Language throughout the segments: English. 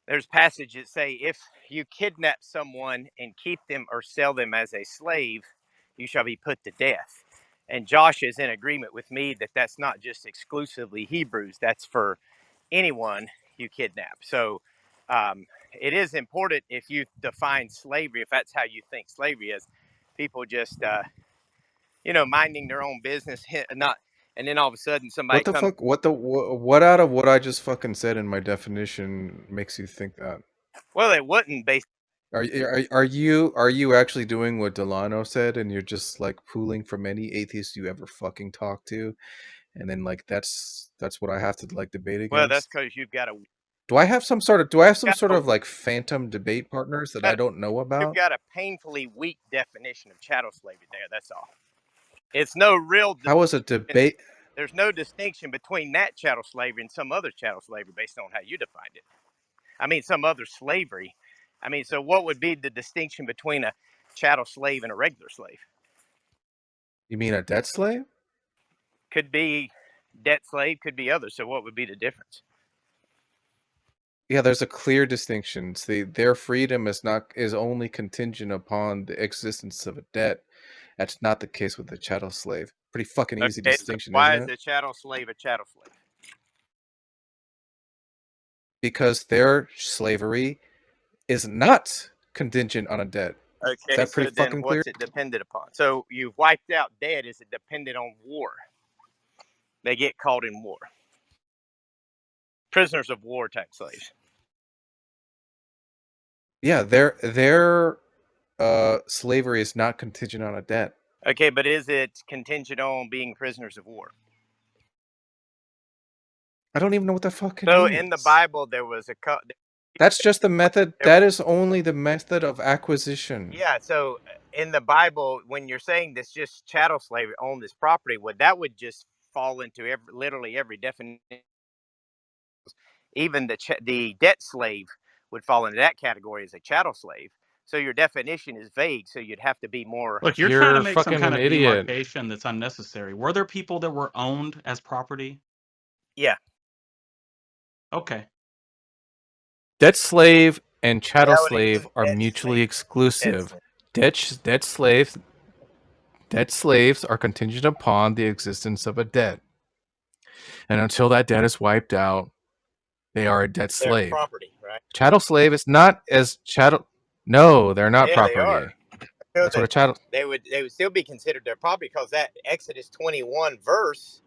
there's passages that say if you kidnap someone and keep them or sell them as a slave, you shall be put to death. And Josh is in agreement with me that that's not just exclusively Hebrews, that's for anyone you kidnap. So it is important if you define slavery, if that's how you think slavery is, people just, minding their own business, not, and then all of a sudden somebody What the comes. fuck? What out of what I just fucking said in my definition makes you think that? Well, it wouldn't based. Are you actually doing what Delano said, and you're just like pooling from any atheist you ever fucking talk to, and then like that's what I have to like debate Well, that's against? because Do I have some sort of like phantom debate partners that I got don't know you've about? got a painfully weak definition of chattel slavery there. That's all. It's no real How is a distinction. debate? There's no distinction between that chattel slavery and some other chattel slavery based on how you defined it. I mean, some other slavery. I mean, so what would be the distinction between a chattel slave and a regular slave? You mean a debt slave? Could be debt slave, could be others. So what would be the difference? Yeah, there's a clear distinction. Their freedom is only contingent upon the existence of a debt. That's not the case with the chattel slave. Pretty fucking easy Okay, so distinction, why isn't is it? a chattel slave a chattel slave? Because their slavery is not contingent on a debt. Is Okay, that pretty so then fucking clear? what's it dependent upon? So you've wiped out dead. Is it dependent on war? They get caught in war. Prisoners of war type slaves. Yeah, their slavery is not contingent on a debt. Okay, but is it contingent on being prisoners of war? I don't even know what that fucking So in the means. Bible, there was That's just the method. there That was is only the method of acquisition. yeah. So in the Bible, when you're saying this just chattel slave owned this property, that would just fall into literally every definition. Even the debt slave would fall into that category as a chattel slave. So your definition is vague. So you'd have to be more. Look, you're trying to You're make some fucking kind an of idiot. demarcation that's unnecessary. Were there people that were owned as property? Yeah, Okay. Debt slave and chattel that would slave include are debt mutually slave. Debt exclusive. slave. Debt slaves Debt slaves are contingent upon the existence of a debt. And until that debt is wiped out, they are a debt They're slave. property, right? Chattel slave is not as chattel. No, they're not Yeah, they are. property. So That's what that a chattel. they would still be considered their property because that Exodus 21 verse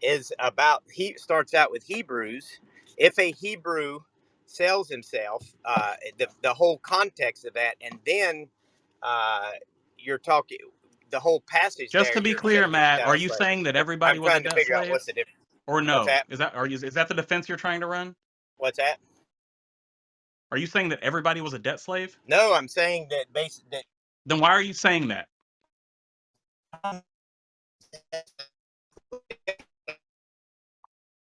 is about he starts out with Hebrews. If a Hebrew sells himself, the whole context of that, and then uh, you're talking the whole passage Just there. to be You're clear, accepting Matt, are chattel you slave. saying that everybody I'm was a trying to debt figure out slave, what's the difference. or What's no? that? Is that the defense you're trying to run? What's that? Are you saying that everybody was a debt slave? No, I'm saying that Then why are you saying that?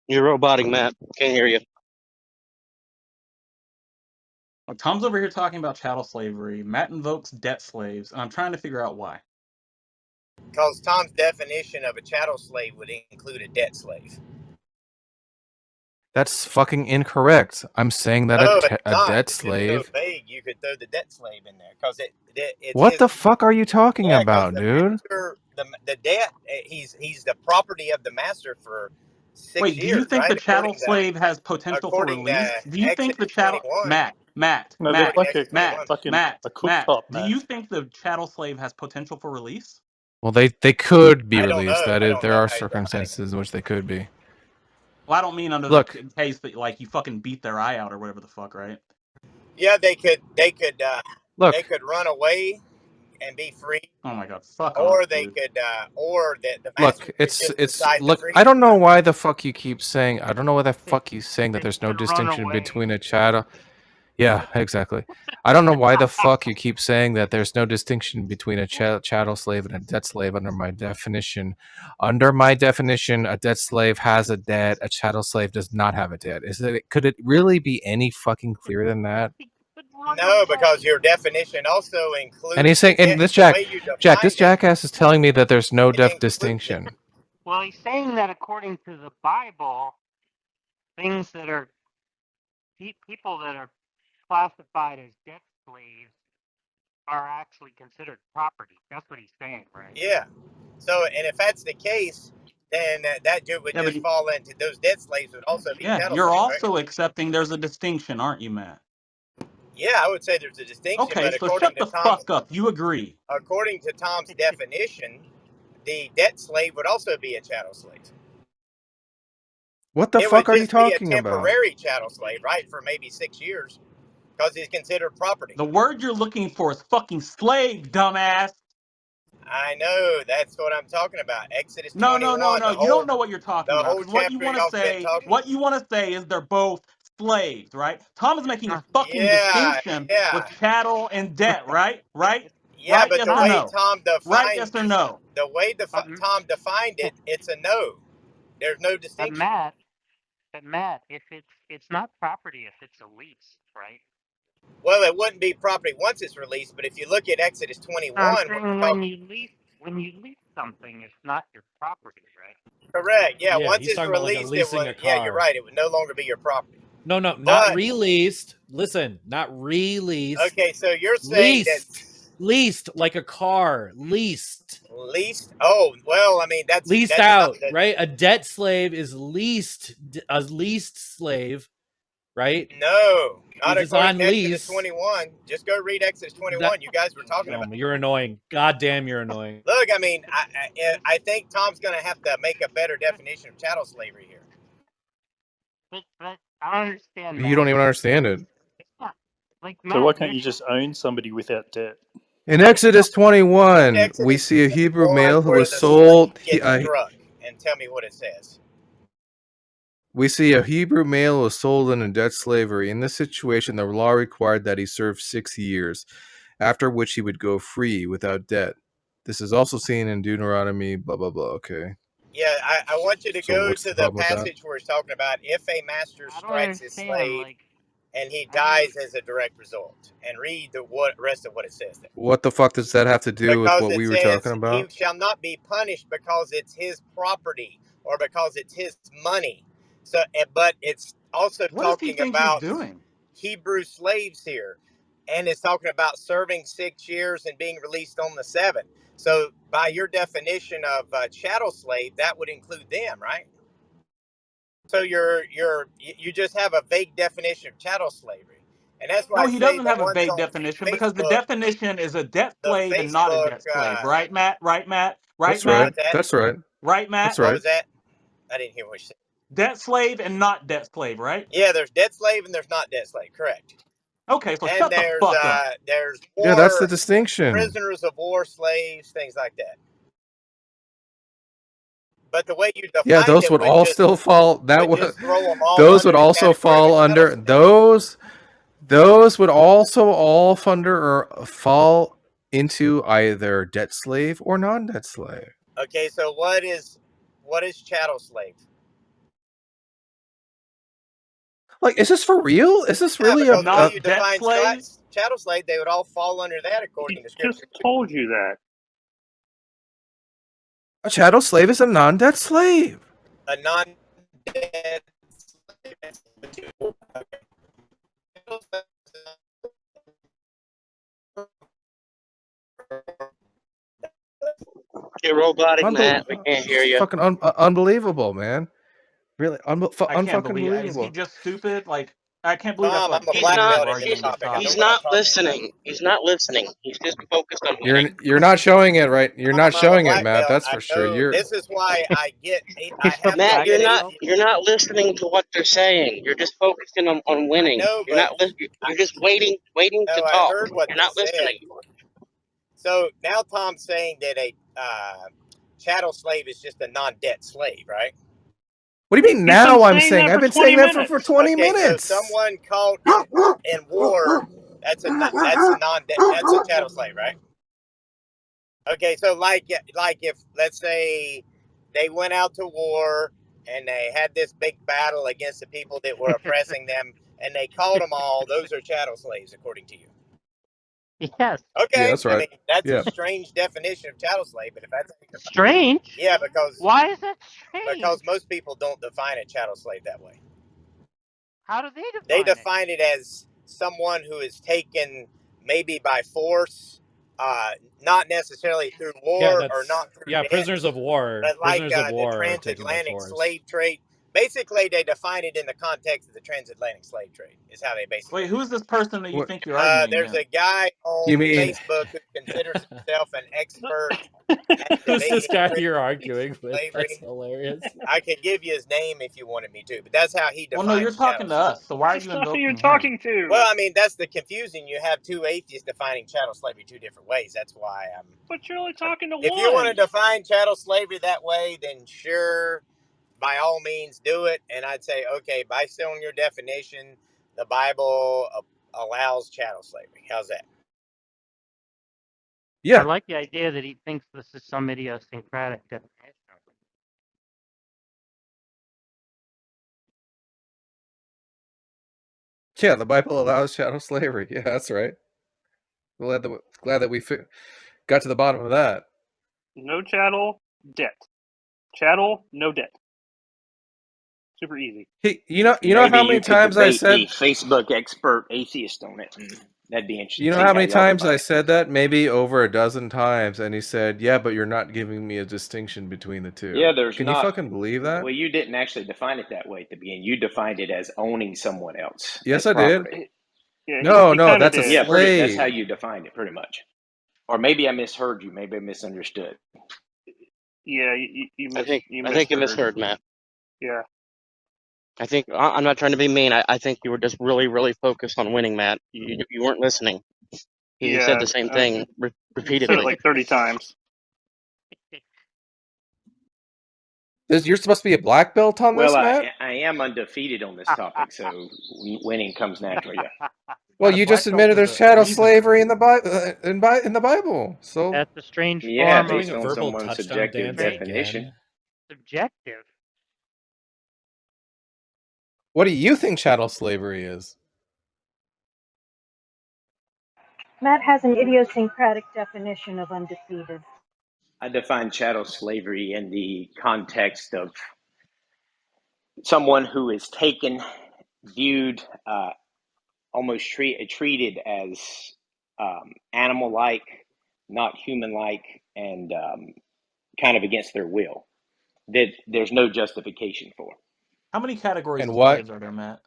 You're roboting, Matt. Can't hear you. Well, Tom's over here talking about chattel slavery. Matt invokes debt slaves, and I'm trying to figure out why. because Tom's definition of a chattel slave would include a debt slave. That's fucking incorrect. I'm saying that No, it's a not. debt It's just so slave. vague. You could throw the debt slave in there because it's What his. the fuck are you talking Yeah, because about, the dude? master, the debt, he's the property of the master for six Wait, do you years, think the right? chattel slave has potential for According release? to Do you think the Exodus chattel 21. Matt, Matt, No, they're Matt, According to like Exodus a 21. Matt, cooktop, do man. you think the chattel slave has potential for release? Well, they could be I don't released. know. That I is, don't there know are how you define it. circumstances in which they could be. Well, I don't mean under the Look, case that like you fucking beat their eye out or whatever the fuck, right? Yeah, they look, could run away and be free, Oh my god, fuck off, or they dude. could, or that the look. master could just decide to Look. free I them. don't know why the fuck you keep saying. I don't know why the fuck you saying that They there's no could run distinction away. between a chattel. Yeah, exactly. I don't know why the fuck you keep saying that there's no distinction between a chattel slave and a debt slave under my definition. Under my definition, a debt slave has a debt, a chattel slave does not have a debt. Could it really be any fucking clearer than that? He could run No, because away. your definition also And he's includes saying, and the way you This defined it. jackass is telling me that there's no It includes it. distinction. Well, he's saying that according to the Bible, things that are people that are classified as debt slaves are actually considered property. That's what he's saying, right? Yeah. So, and if that's the case, then that dude would Yeah, but just fall into those debt slaves would also be yeah, chattel you're slaves, right? also accepting there's a distinction, aren't you, Matt? Yeah, I would say there's a distinction, Okay, but so shut the fuck up. You agree. according to Tom's definition, the debt slave would also be a chattel slave. What the It would fuck are you just be a talking about? temporary chattel slave, right, for maybe 6 years, because he's considered property. The word you're looking for is fucking slave, dumbass. I know, that's what I'm talking about. Exodus No, 21, you don't know what you're talking the about. whole Because what you chapter want to y'all spent say, talking. is they're both slaves, right? Tom is making a fucking Yeah, distinction with yeah, chattel and debt, right? Right? yeah, Right? but Yes the or not, way no? Tom Right? defined, Yes or no? the way but, Tom defined it, it's a no. There's no but distinction. Matt, if it's not property if it's a lease, right? Well, it wouldn't be property once it's released, but if you look at Exodus No, I'm 21, saying when you lease something, it's not your property, right? correct. Yeah, Yeah, once he's it's talking about like a released, it leasing would. a Yeah, you're car. right. It would no longer be your property. No, not But released. Listen, not released. okay, so you're saying that Leased like a car. Leased. leased. Oh, well, I mean that's Leased not out, the, right? A debt slave is a leased slave, right? no, not If it's according on to Exodus lease, 21. Just go read Exodus 21. You guys were talking about. you're annoying. God damn, you're annoying. Look, I mean, I think Tom's going to have to make a better definition of chattel slavery here. But I don't understand, You Matt. don't even understand it. It's not like So why Matt. can't you just own somebody without debt? In Exodus Read 21, we Exodus see a Hebrew 21 male who where was the slave sold. gets struck, and tell me what it says. We see a Hebrew male was sold into debt slavery. In this situation, the law required that he serve 6 years, after which he would go free without debt. This is also seen in Deuteronomy, blah, blah, blah. Okay. Yeah, I want you to So go what's to the the problem with that? passage where it's talking about if a master I don't strikes his understand. slave Like and he I don't. dies as a direct result, and read the rest of what it says there. What the fuck does that have to do with Because what it we were talking says he about? shall not be punished because it's his property or because it's his money. So, but it's also What does he talking think he's about doing? Hebrew slaves here, and it's talking about serving 6 years and being released on the seventh. So, by your definition of chattel slave, that would include them, right? So you just have a vague definition of chattel slavery, and that's why No, I he say doesn't the have a ones vague on definition because the Facebook, definition is a debt the slave and not a Facebook. debt slave, right, Matt? Right, Matt? Right, That's Matt? right. What's that? That's right. Right, That's Matt? What right. was that? I didn't hear what you said. Debt slave and not debt slave, right? Yeah, there's debt slave and there's not debt slave. Correct. Okay, so And shut the fuck up. there's Yeah, that's the war distinction. prisoners of war, slaves, things like that. But the way you Yeah, defined those it would all still fall. That would would just throw them all those would under the also category of fall a chattel under slave. those would also all under or fall into either debt slave or non-debt slave. Okay, so what is chattel slave? Like, is this for real? Is this Yeah, really because the way you Not debt define slave? chattel slave, they would all fall under that according He to just scripture. told you that. a chattel slave is a non-debt slave? A non-debt slave. You're robotic, Matt. We can't hear you. Fucking unbelievable, man. Really, I can't unfucking believe is he believable. just stupid? Like I can't believe that's Tom, like I'm a 10 He's minutes not. of blackbelt in this arguing this topic. I know He's topic. what I'm not talking about. listening. He's not listening. He's just focused on winning. You're not showing it right. You're not Tom, I'm a showing it, black Matt. belt. That's I for sure. know You're this is why I He's the have to Matt, black get belt. you're not listening to what they're saying. You're just focusing on I winning. know, You're but not listening. You're just waiting to I talk. heard what You're they not said. listening. So now Tom's saying that a chattel slave is just a non-debt slave, right? What do you mean He's been now? saying that I've for been saying 20 that for minutes. 20 Okay, so minutes. someone caught in war, that's a non-debt, that's a chattel slave, right? Okay, so like if let's say they went out to war and they had this big battle against the people that were oppressing them, and they caught them all, those are chattel slaves according to you. Yes. Yeah, Okay, that's I right. mean that's a Yeah. strange definition of chattel slave, but if that's Strange. yeah, Why is that strange? because most people don't define a chattel slave that way. How do they They define it? define it as someone who is taken maybe by force, not necessarily through Yeah, war or that's not through death, prisoners of war. but like Prisoners of the war are taken by transatlantic force. slave trade. Basically, they define it in the context of the transatlantic slave trade. Is how they basically. Wait, who is this person that you What think you're arguing There's against? a guy you on mean? Facebook who considers himself an expert at Who's this debating guy you're arguing with? That's slavery. hilarious. I could give you his name if you wanted me to, but that's how he Well, no, you're defines talking chattel to slavery. us, so why are That's you not who you're invoking him? talking to. Well, I mean, that's the confusion. You have two atheists defining chattel slavery two different ways. That's why I'm. But you're only talking to If you want to one. define chattel slavery that way, then sure, by all means do it. And I'd say, okay, based on your definition, the Bible allows chattel slavery. How's that? I Yeah, like the idea that he thinks this is some idiosyncratic definition. yeah. The Bible allows chattel slavery. Yeah, that's right. Glad that we got to the bottom of that. No chattel, debt. Chattel, no debt. Super easy. Hey, you know Maybe how many you could times I debate the said, Facebook expert atheist on it, and that'd be interesting you to know see how how many y'all times I define it. said that? Maybe over a dozen times, and he said, "Yeah, but you're not giving me a distinction between the two." Yeah, there's Can you not. fucking believe that? Well, you didn't actually define it that way at the beginning. You defined it as owning someone else Yes, as I did. property. Yeah, No, he no, kind of that's a did. Yeah, pretty. That's how slave. you defined it, pretty much. Or maybe I misheard you. Maybe I misunderstood. Yeah, you I think misheard. you misheard, Matt. Yeah. I think I'm not trying to be mean. I think you were just really, really focused on winning, Matt. You weren't listening. He said Yeah. the same thing You said it repeatedly. like 30 times. You're supposed to be a black belt on Well, this, Matt? I am undefeated on this topic, so winning comes naturally. Yeah. Well, Yeah, you just black belt admitted is there's a chattel reason. slavery in the in the Bible. So That's a strange Yeah, form of Doing based a on verbal someone's touchdown subjective dance definition. again. subjective. what do you think chattel slavery is? Matt has an idiosyncratic definition of undefeated. I define chattel slavery in the context of someone who is taken, viewed, almost treated as animal-like, not human-like, and kind of against their will. That there's no justification for. How many categories And of why slaves are there, Matt?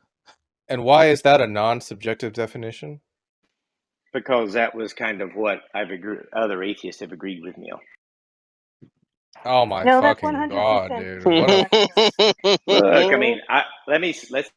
why is that a non-subjective definition? Because that was kind of what other atheists have agreed with me on. Oh my No, that's fucking 100% god, dude. true, What a Matt. Look, I mean, let's